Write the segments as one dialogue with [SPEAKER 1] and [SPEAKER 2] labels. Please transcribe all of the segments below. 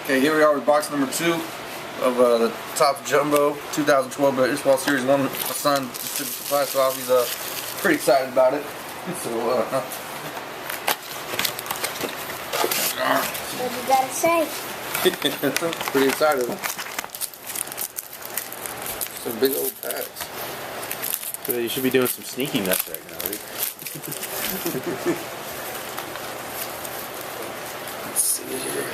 [SPEAKER 1] Okay, here we are with box number 2 of the Top Jumbo 2012 Baseball Series 1. My son just took the supplies off. He's pretty excited about it. So,
[SPEAKER 2] what you gotta say?
[SPEAKER 1] pretty excited. Some big old packs.
[SPEAKER 3] So you should be doing some sneaky nuts right now, right?
[SPEAKER 1] Let's see here.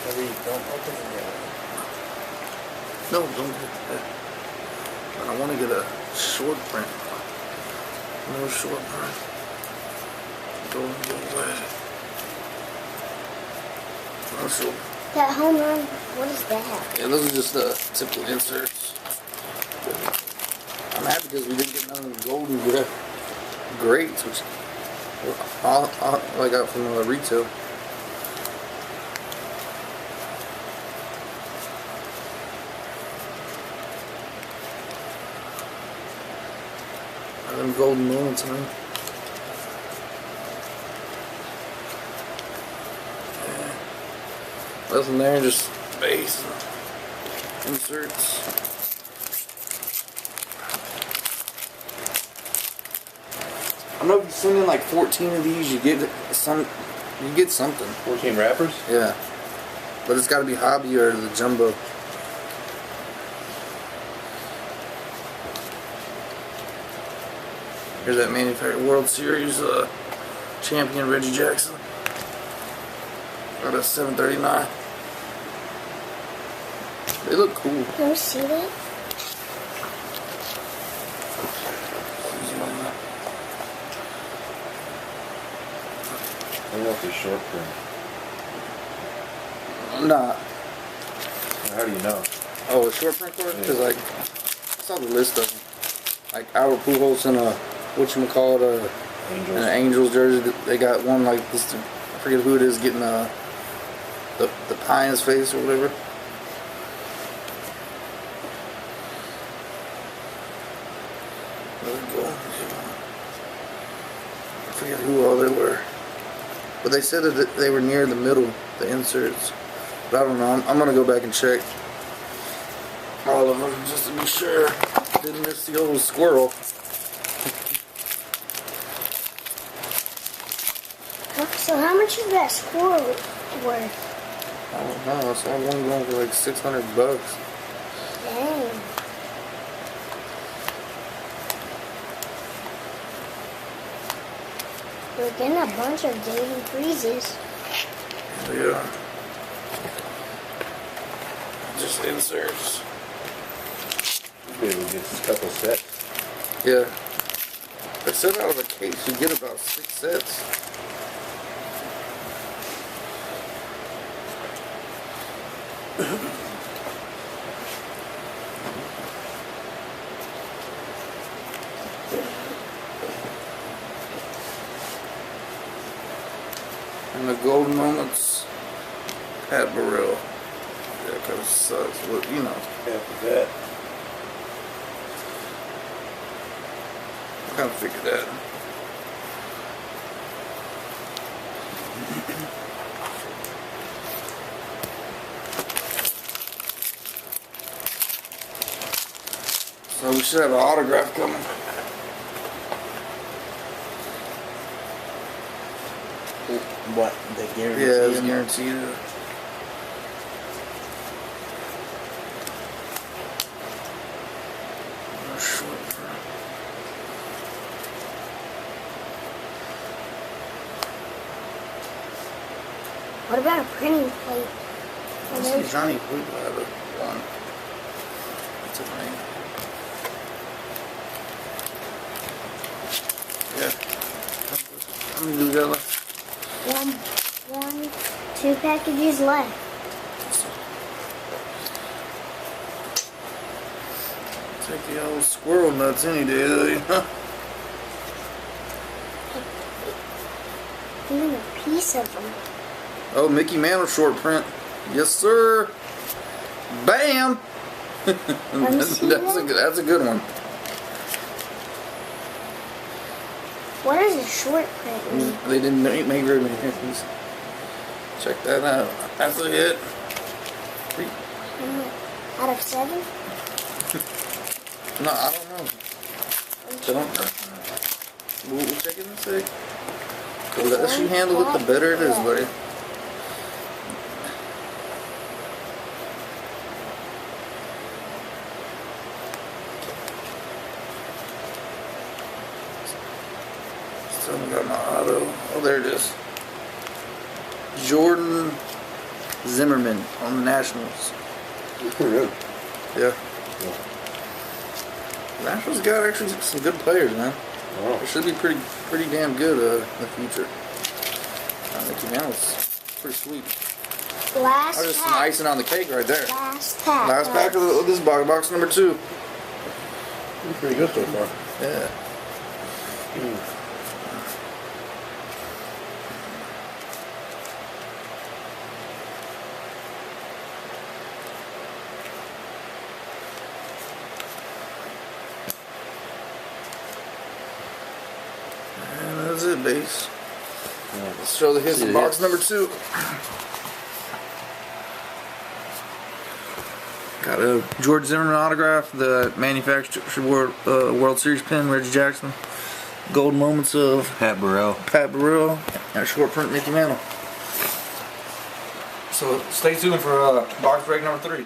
[SPEAKER 3] Maybe don't open it yet.
[SPEAKER 1] No, don't get that. But I want to get a short print. No short print. Go away. No short.
[SPEAKER 2] That home run, what is that?
[SPEAKER 1] Yeah, those are just typical inserts. I'm happy because we didn't get none of the golden grades, which I got from retail. Them golden moments, man. Yeah. Nothing there, just base inserts. I know if you send in like 14 of these, you get some. You get something.
[SPEAKER 3] 14 wrappers?
[SPEAKER 1] Yeah, but it's got to be hobby or the jumbo. Here's that manufactured World Series champion Reggie Jackson. Got a 739. They look cool.
[SPEAKER 2] Can we see that?
[SPEAKER 3] I don't know if they're short print.
[SPEAKER 1] Nah.
[SPEAKER 3] How do you know?
[SPEAKER 1] Oh, a short print card? Because like, I saw the list of them. Like our Pujols and whatchamacallit,
[SPEAKER 3] Angels.
[SPEAKER 1] an Angels jersey. They got one like this. I forget who it is getting the pie in his face or whatever. There we go. I forget who all they were, but they said that they were near the middle, the inserts. But I don't know. I'm gonna go back and check all of them just to be sure. Didn't miss the old squirrel.
[SPEAKER 2] So how much is that squirrel worth?
[SPEAKER 1] I don't know. I saw one going for like $600.
[SPEAKER 2] Dang. We're getting a bunch of daily freezes.
[SPEAKER 1] Yeah. Just inserts.
[SPEAKER 3] Maybe we'll get a couple sets.
[SPEAKER 1] Yeah. They said out of a case you get about 6 sets. And the golden moments, Pat Burrell. Yeah, kind of sucks, but you know.
[SPEAKER 3] After that.
[SPEAKER 1] I kind of figured that. So we should have an autograph coming.
[SPEAKER 3] What? They guarantee?
[SPEAKER 1] Yeah, it's guaranteed.
[SPEAKER 2] What about a printing plate?
[SPEAKER 1] Let's see, Johnny Wood have it. One. That's a ring. Yeah. How many do we got left?
[SPEAKER 2] One, 2 packages left.
[SPEAKER 1] Take the old squirrel nuts any day, though, you know?
[SPEAKER 2] Even a piece of them.
[SPEAKER 1] Oh, Mickey Mantle short print. Yes, sir. Bam! that's a good one.
[SPEAKER 2] What does a short print mean?
[SPEAKER 1] They didn't make very many hits. Check that out. That's a hit.
[SPEAKER 2] Out of 7?
[SPEAKER 1] No, I don't know. We'll check it in a sec. The less you handle it, the better it is, buddy. Still haven't got my auto. Oh, there it is. Jordan Zimmerman on the Nationals.
[SPEAKER 4] He's pretty good.
[SPEAKER 1] Yeah. Nationals got actually some good players, man.
[SPEAKER 4] Wow.
[SPEAKER 1] It should be pretty damn good in the future. Mickey Mantle's pretty sweet.
[SPEAKER 2] Last
[SPEAKER 1] That's just some
[SPEAKER 2] pack.
[SPEAKER 1] icing on the cake right there.
[SPEAKER 2] Last pack.
[SPEAKER 1] Last pack of this box number 2.
[SPEAKER 4] He's pretty good so far.
[SPEAKER 1] Yeah. And that's it, base. Let's show the hits in box number 2. Got a George Zimmerman autograph, the manufactured World Series pin, Reggie Jackson. Golden moments of
[SPEAKER 3] Pat Burrell.
[SPEAKER 1] And a short print Mickey Mantle. So stay tuned for box break number 3.